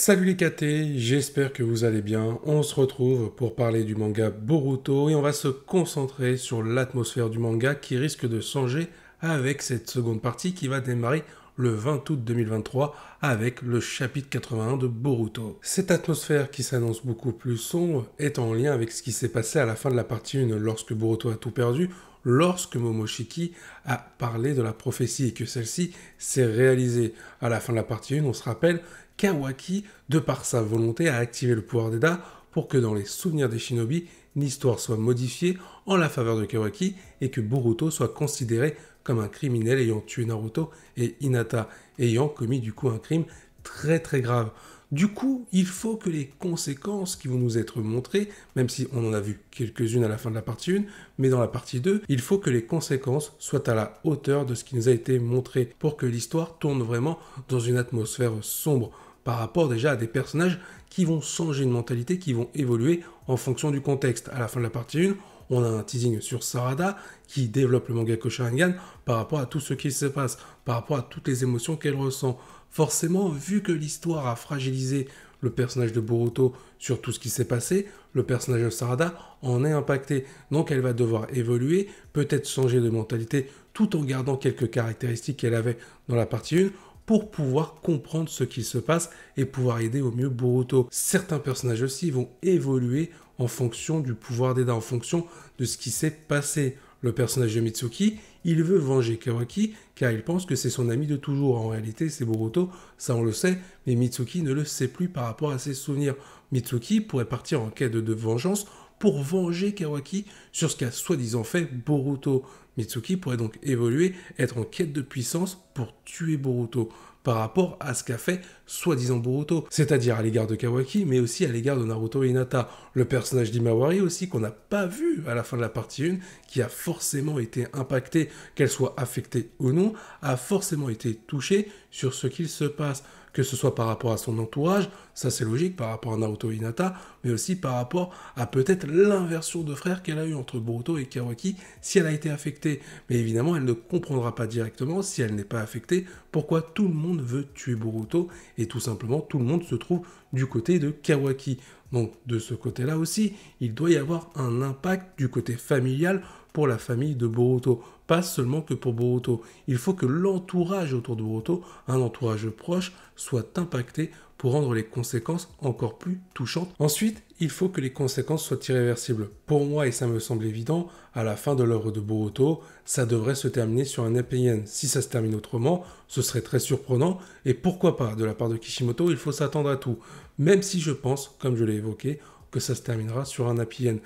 Salut les KT, j'espère que vous allez bien. On se retrouve pour parler du manga Boruto et on va se concentrer sur l'atmosphère du manga qui risque de changer avec cette seconde partie qui va démarrer le 20 août 2023 avec le chapitre 81 de Boruto. Cette atmosphère qui s'annonce beaucoup plus sombre est en lien avec ce qui s'est passé à la fin de la partie 1 lorsque Boruto a tout perdu, lorsque Momoshiki a parlé de la prophétie et que celle-ci s'est réalisée. À la fin de la partie 1, on se rappelle, Kawaki, de par sa volonté, a activé le pouvoir d'Eda pour que dans les souvenirs des shinobi, l'histoire soit modifiée en la faveur de Kawaki et que Boruto soit considéré comme un criminel ayant tué Naruto et Hinata, ayant commis du coup un crime très très grave. Du coup, il faut que les conséquences qui vont nous être montrées, même si on en a vu quelques-unes à la fin de la partie 1, mais dans la partie 2, il faut que les conséquences soient à la hauteur de ce qui nous a été montré pour que l'histoire tourne vraiment dans une atmosphère sombre par rapport déjà à des personnages qui vont changer de mentalité, qui vont évoluer en fonction du contexte. À la fin de la partie 1, on a un teasing sur Sarada qui développe le mangaka Sharingan par rapport à tout ce qui se passe, par rapport à toutes les émotions qu'elle ressent. Forcément, vu que l'histoire a fragilisé le personnage de Boruto sur tout ce qui s'est passé, le personnage de Sarada en est impacté. Donc elle va devoir évoluer, peut-être changer de mentalité, tout en gardant quelques caractéristiques qu'elle avait dans la partie 1, pour pouvoir comprendre ce qui se passe et pouvoir aider au mieux Boruto. Certains personnages aussi vont évoluer en fonction du pouvoir d'Eda, en fonction de ce qui s'est passé. Le personnage de Mitsuki, il veut venger Kawaki car il pense que c'est son ami de toujours. En réalité, c'est Boruto, ça on le sait, mais Mitsuki ne le sait plus par rapport à ses souvenirs. Mitsuki pourrait partir en quête de vengeance pour venger Kawaki sur ce qu'a soi-disant fait Boruto. Mitsuki pourrait donc évoluer, être en quête de puissance pour tuer Boruto par rapport à ce qu'a fait soi-disant Boruto, c'est-à-dire à l'égard de Kawaki, mais aussi à l'égard de Naruto et Hinata. Le personnage d'Imawari aussi, qu'on n'a pas vu à la fin de la partie 1, qui a forcément été impacté, qu'elle soit affectée ou non, a forcément été touché sur ce qu'il se passe, que ce soit par rapport à son entourage, ça c'est logique, par rapport à Naruto et Hinata, mais aussi par rapport à peut-être l'inversion de frères qu'elle a eue entre Boruto et Kawaki, si elle a été affectée. Mais évidemment, elle ne comprendra pas directement, si elle n'est pas affectée, pourquoi tout le monde veut tuer Boruto, et tout simplement, tout le monde se trouve du côté de Kawaki. Donc, de ce côté-là aussi, il doit y avoir un impact du côté familial pour la famille de Boruto, pas seulement que pour Boruto. Il faut que l'entourage autour de Boruto, un entourage proche, soit impacté pour rendre les conséquences encore plus touchantes. Ensuite, il faut que les conséquences soient irréversibles. Pour moi, et ça me semble évident, à la fin de l'œuvre de Boruto, ça devrait se terminer sur un happy end. Si ça se termine autrement, ce serait très surprenant, et pourquoi pas, de la part de Kishimoto, il faut s'attendre à tout. Même si je pense, comme je l'ai évoqué, que ça se terminera sur un happy end.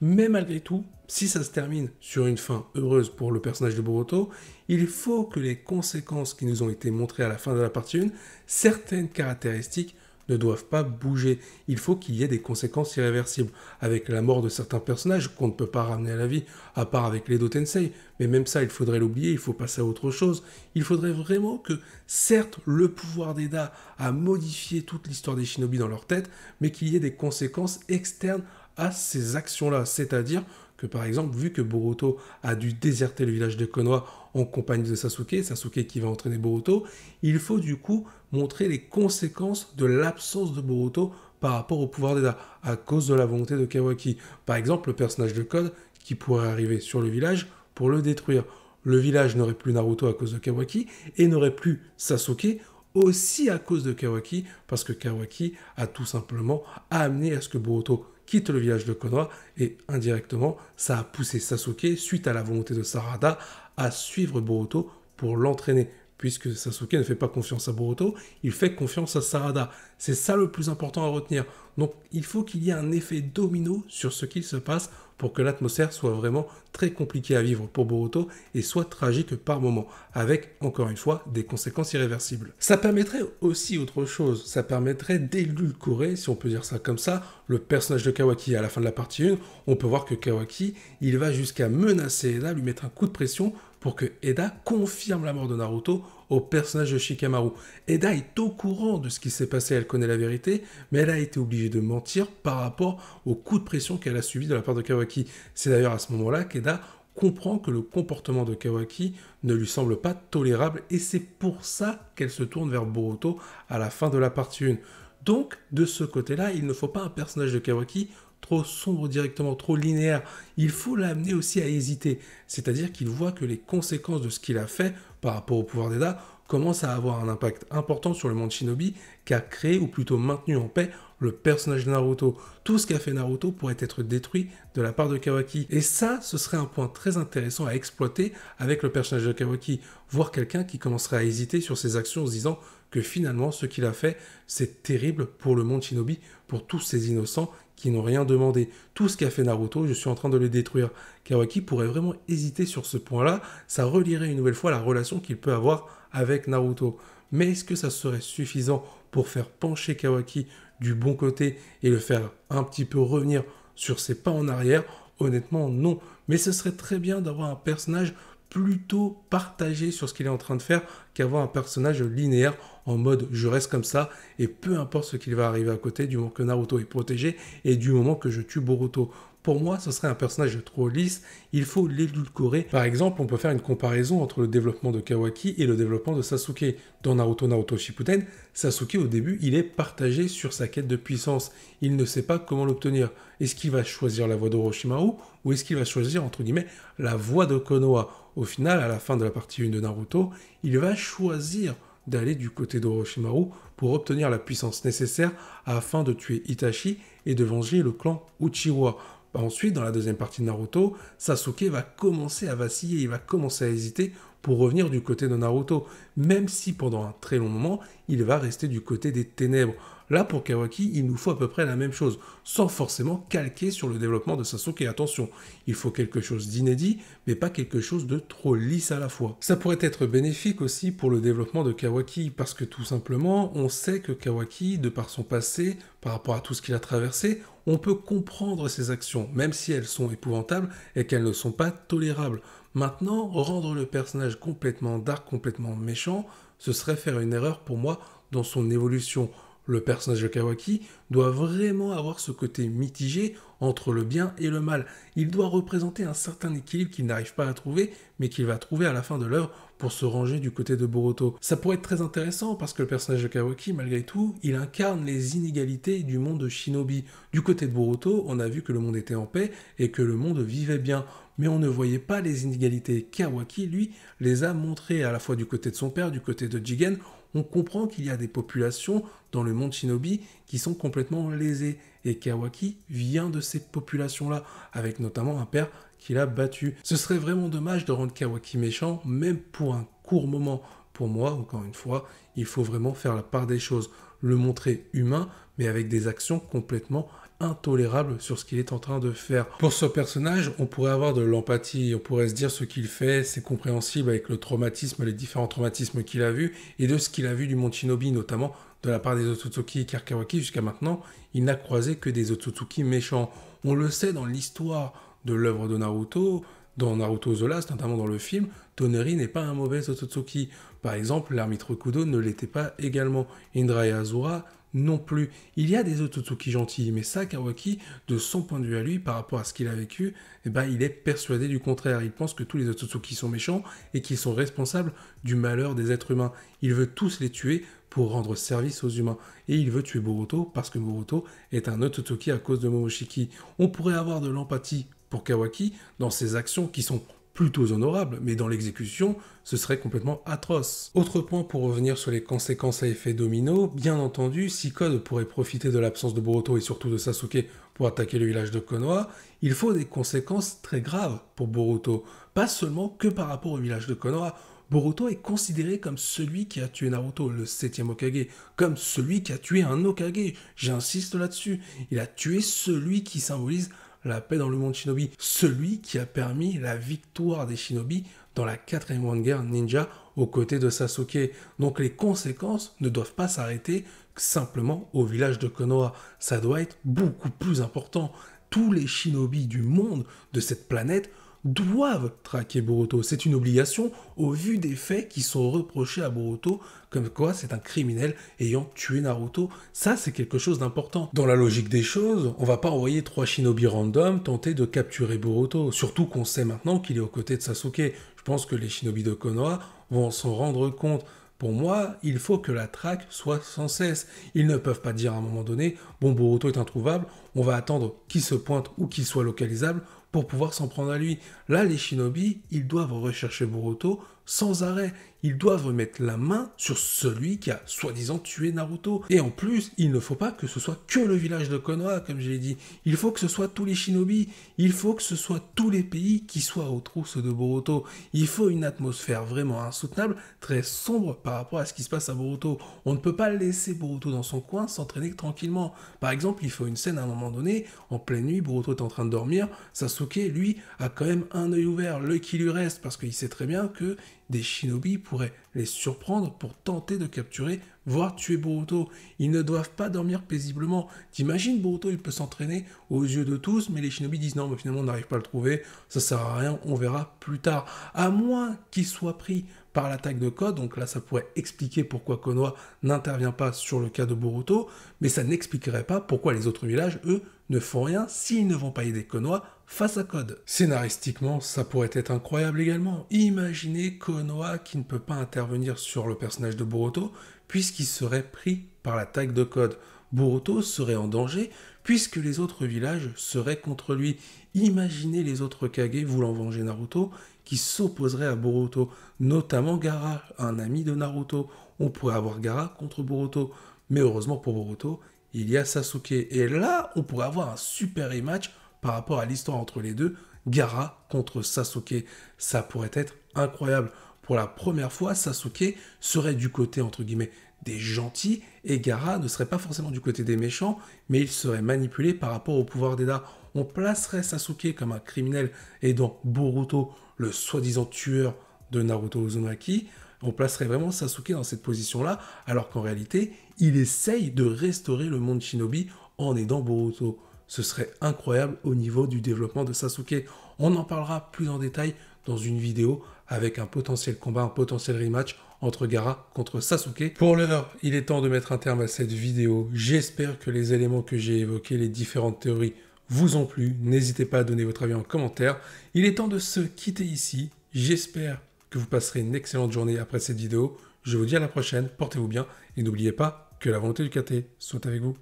Mais malgré tout, si ça se termine sur une fin heureuse pour le personnage de Boruto, il faut que les conséquences qui nous ont été montrées à la fin de la partie 1, certaines caractéristiques ne doivent pas bouger. Il faut qu'il y ait des conséquences irréversibles. Avec la mort de certains personnages qu'on ne peut pas ramener à la vie, à part avec l'Edo Tensei, mais même ça, il faudrait l'oublier, il faut passer à autre chose. Il faudrait vraiment que, certes, le pouvoir d'Eda a modifié toute l'histoire des shinobi dans leur tête, mais qu'il y ait des conséquences externes à ces actions-là. C'est-à-dire que, par exemple, vu que Boruto a dû déserter le village de Konoha en compagnie de Sasuke, Sasuke qui va entraîner Boruto, il faut du coup montrer les conséquences de l'absence de Boruto par rapport au pouvoir d'Eda, à cause de la volonté de Kawaki. Par exemple, le personnage de Code qui pourrait arriver sur le village pour le détruire. Le village n'aurait plus Naruto à cause de Kawaki et n'aurait plus Sasuke aussi à cause de Kawaki, parce que Kawaki a tout simplement amené à ce que Boruto quitte le village de Konoha, et indirectement, ça a poussé Sasuke, suite à la volonté de Sarada, à suivre Boruto pour l'entraîner. Puisque Sasuke ne fait pas confiance à Boruto, il fait confiance à Sarada. C'est ça le plus important à retenir. Donc il faut qu'il y ait un effet domino sur ce qu'il se passe pour que l'atmosphère soit vraiment très compliquée à vivre pour Boruto et soit tragique par moment, avec, encore une fois, des conséquences irréversibles. Ça permettrait aussi autre chose, ça permettrait d'édulcorer, si on peut dire ça comme ça, le personnage de Kawaki. À la fin de la partie 1, on peut voir que Kawaki, il va jusqu'à menacer Eda, lui mettre un coup de pression pour que Eda confirme la mort de Naruto au personnage de Shikamaru. Eda est au courant de ce qui s'est passé, elle connaît la vérité, mais elle a été obligée de mentir par rapport au coup de pression qu'elle a subi de la part de Kawaki. C'est d'ailleurs à ce moment-là qu'Eda comprend que le comportement de Kawaki ne lui semble pas tolérable, et c'est pour ça qu'elle se tourne vers Boruto à la fin de la partie 1. Donc, de ce côté-là, il ne faut pas un personnage de Kawaki trop sombre directement, trop linéaire. Il faut l'amener aussi à hésiter. C'est-à-dire qu'il voit que les conséquences de ce qu'il a fait par rapport au pouvoir d'Eda commencent à avoir un impact important sur le monde Shinobi qu'a créé, ou plutôt maintenu en paix, le personnage de Naruto. Tout ce qu'a fait Naruto pourrait être détruit de la part de Kawaki. Et ça, ce serait un point très intéressant à exploiter avec le personnage de Kawaki. Voir quelqu'un qui commencerait à hésiter sur ses actions en se disant que finalement, ce qu'il a fait, c'est terrible pour le monde Shinobi, pour tous ces innocents qui n'ont rien demandé. Tout ce qu'a fait Naruto, je suis en train de le détruire. Kawaki pourrait vraiment hésiter sur ce point-là. Ça relierait une nouvelle fois la relation qu'il peut avoir avec Naruto. Mais est-ce que ça serait suffisant pour faire pencher Kawaki du bon côté et le faire un petit peu revenir sur ses pas en arrière? Honnêtement, non. Mais ce serait très bien d'avoir un personnage plutôt partagé sur ce qu'il est en train de faire qu'avoir un personnage linéaire en mode je reste comme ça et peu importe ce qu'il va arriver à côté du moment que Naruto est protégé et du moment que je tue Boruto. Pour moi, ce serait un personnage trop lisse, il faut l'édulcorer. Par exemple, on peut faire une comparaison entre le développement de Kawaki et le développement de Sasuke. Dans Naruto Shippuden, Sasuke au début, il est partagé sur sa quête de puissance. Il ne sait pas comment l'obtenir. Est-ce qu'il va choisir la voie d'Orochimaru ou est-ce qu'il va choisir, entre guillemets, la voie de Konoha? Au final, à la fin de la partie 1 de Naruto, il va choisir d'aller du côté d'Orochimaru pour obtenir la puissance nécessaire afin de tuer Itachi et de venger le clan Uchiwa. Ensuite, dans la deuxième partie de Naruto, Sasuke va commencer à vaciller, il va commencer à hésiter pour revenir du côté de Naruto, même si pendant un très long moment, il va rester du côté des ténèbres. Là, pour Kawaki, il nous faut à peu près la même chose, sans forcément calquer sur le développement de Sasuke. Attention, il faut quelque chose d'inédit, mais pas quelque chose de trop lisse à la fois. Ça pourrait être bénéfique aussi pour le développement de Kawaki, parce que tout simplement, on sait que Kawaki, de par son passé, par rapport à tout ce qu'il a traversé, on peut comprendre ses actions, même si elles sont épouvantables et qu'elles ne sont pas tolérables. Maintenant, rendre le personnage complètement dark, complètement méchant, ce serait faire une erreur pour moi dans son évolution. Le personnage de Kawaki doit vraiment avoir ce côté mitigé entre le bien et le mal. Il doit représenter un certain équilibre qu'il n'arrive pas à trouver, mais qu'il va trouver à la fin de l'œuvre pour se ranger du côté de Boruto. Ça pourrait être très intéressant parce que le personnage de Kawaki, malgré tout, il incarne les inégalités du monde Shinobi. Du côté de Boruto, on a vu que le monde était en paix et que le monde vivait bien. Mais on ne voyait pas les inégalités. Kawaki, lui, les a montrées à la fois du côté de son père, du côté de Jigen. On comprend qu'il y a des populations dans le monde Shinobi qui sont complètement lésées. Et Kawaki vient de ces populations-là, avec notamment un père qu'il a battu. Ce serait vraiment dommage de rendre Kawaki méchant, même pour un court moment. Pour moi, encore une fois, il faut vraiment faire la part des choses, le montrer humain, mais avec des actions complètement intolérable sur ce qu'il est en train de faire. Pour ce personnage, on pourrait avoir de l'empathie, on pourrait se dire ce qu'il fait, c'est compréhensible avec le traumatisme, les différents traumatismes qu'il a vus, et de ce qu'il a vu du monde Shinobi, notamment de la part des Otsutsuki, car Kawaki, jusqu'à maintenant, il n'a croisé que des Otsutsuki méchants. On le sait dans l'histoire de l'œuvre de Naruto, dans Naruto The Last, notamment dans le film, Toneri n'est pas un mauvais Otsutsuki. Par exemple, l'ermite Rokudo ne l'était pas également. Indra et Azura non plus. Il y a des Otsutsuki gentils, mais ça, Kawaki, de son point de vue à lui, par rapport à ce qu'il a vécu, il est persuadé du contraire. Il pense que tous les Otsutsuki sont méchants et qu'ils sont responsables du malheur des êtres humains. Il veut tous les tuer pour rendre service aux humains. Et il veut tuer Boruto parce que Boruto est un Otsutsuki à cause de Momoshiki. On pourrait avoir de l'empathie pour Kawaki dans ses actions qui sont plutôt honorable, mais dans l'exécution, ce serait complètement atroce. Autre point pour revenir sur les conséquences à effet domino, bien entendu, si Code pourrait profiter de l'absence de Boruto et surtout de Sasuke pour attaquer le village de Konoha, il faut des conséquences très graves pour Boruto, pas seulement que par rapport au village de Konoha. Boruto est considéré comme celui qui a tué Naruto, le 7e Hokage, comme celui qui a tué un Hokage, j'insiste là-dessus. Il a tué celui qui symbolise la paix dans le monde shinobi, celui qui a permis la victoire des shinobi dans la 4e grande guerre ninja aux côtés de Sasuke. Donc les conséquences ne doivent pas s'arrêter simplement au village de Konoha, ça doit être beaucoup plus important. Tous les shinobi du monde, de cette planète, doivent traquer Boruto. C'est une obligation au vu des faits qui sont reprochés à Boruto, comme quoi c'est un criminel ayant tué Naruto. Ça, c'est quelque chose d'important. Dans la logique des choses, on va pas envoyer 3 shinobi random tenter de capturer Boruto, surtout qu'on sait maintenant qu'il est aux côtés de Sasuke. Je pense que les shinobi de Konoha vont s'en rendre compte. Pour moi, il faut que la traque soit sans cesse. Ils ne peuvent pas dire à un moment donné, bon, Boruto est introuvable, on va attendre qu'il se pointe ou qu'il soit localisable pour pouvoir s'en prendre à lui. Là, les shinobi, ils doivent rechercher Boruto sans arrêt. Ils doivent mettre la main sur celui qui a soi-disant tué Naruto. Et en plus, il ne faut pas que ce soit que le village de Konoha, comme je l'ai dit. Il faut que ce soit tous les shinobi. Il faut que ce soit tous les pays qui soient aux trousses de Boruto. Il faut une atmosphère vraiment insoutenable, très sombre par rapport à ce qui se passe à Boruto. On ne peut pas laisser Boruto dans son coin s'entraîner tranquillement. Par exemple, il faut une scène à un moment donné, en pleine nuit, Boruto est en train de dormir. Sasuke, lui, a quand même un œil ouvert, l'œil qui lui reste, parce qu'il sait très bien que des shinobi pourraient les surprendre pour tenter de capturer, voire tuer Boruto. Ils ne doivent pas dormir paisiblement. T'imagines, Boruto, il peut s'entraîner aux yeux de tous, mais les shinobi disent non, mais finalement on n'arrive pas à le trouver, ça sert à rien, on verra plus tard. À moins qu'il soit pris par l'attaque de Code, donc là ça pourrait expliquer pourquoi Konoha n'intervient pas sur le cas de Boruto, mais ça n'expliquerait pas pourquoi les autres villages, eux, ne font rien s'ils ne vont pas aider Konoha face à Code. Scénaristiquement, ça pourrait être incroyable également. Imaginez Konoha qui ne peut pas intervenir sur le personnage de Boruto puisqu'il serait pris par l'attaque de Code. Boruto serait en danger puisque les autres villages seraient contre lui. Imaginez les autres Kage voulant venger Naruto qui s'opposeraient à Boruto, notamment Gaara, un ami de Naruto. On pourrait avoir Gaara contre Boruto, mais heureusement pour Boruto, il y a Sasuke. Et là, on pourrait avoir un super rematch par rapport à l'histoire entre les deux, Gaara contre Sasuke. Ça pourrait être incroyable. Pour la première fois, Sasuke serait du côté, entre guillemets, des gentils, et Gaara ne serait pas forcément du côté des méchants, mais il serait manipulé par rapport au pouvoir d'Eda. On placerait Sasuke comme un criminel, aidant Boruto, le soi-disant tueur de Naruto Uzumaki. On placerait vraiment Sasuke dans cette position-là, alors qu'en réalité, il essaye de restaurer le monde shinobi en aidant Boruto. Ce serait incroyable au niveau du développement de Sasuke. On en parlera plus en détail dans une vidéo avec un potentiel combat, un potentiel rematch entre Gaara contre Sasuke. Pour l'heure, il est temps de mettre un terme à cette vidéo. J'espère que les éléments que j'ai évoqués, les différentes théories, vous ont plu. N'hésitez pas à donner votre avis en commentaire. Il est temps de se quitter ici. J'espère que vous passerez une excellente journée après cette vidéo. Je vous dis à la prochaine, portez-vous bien et n'oubliez pas que la volonté du KT soit avec vous.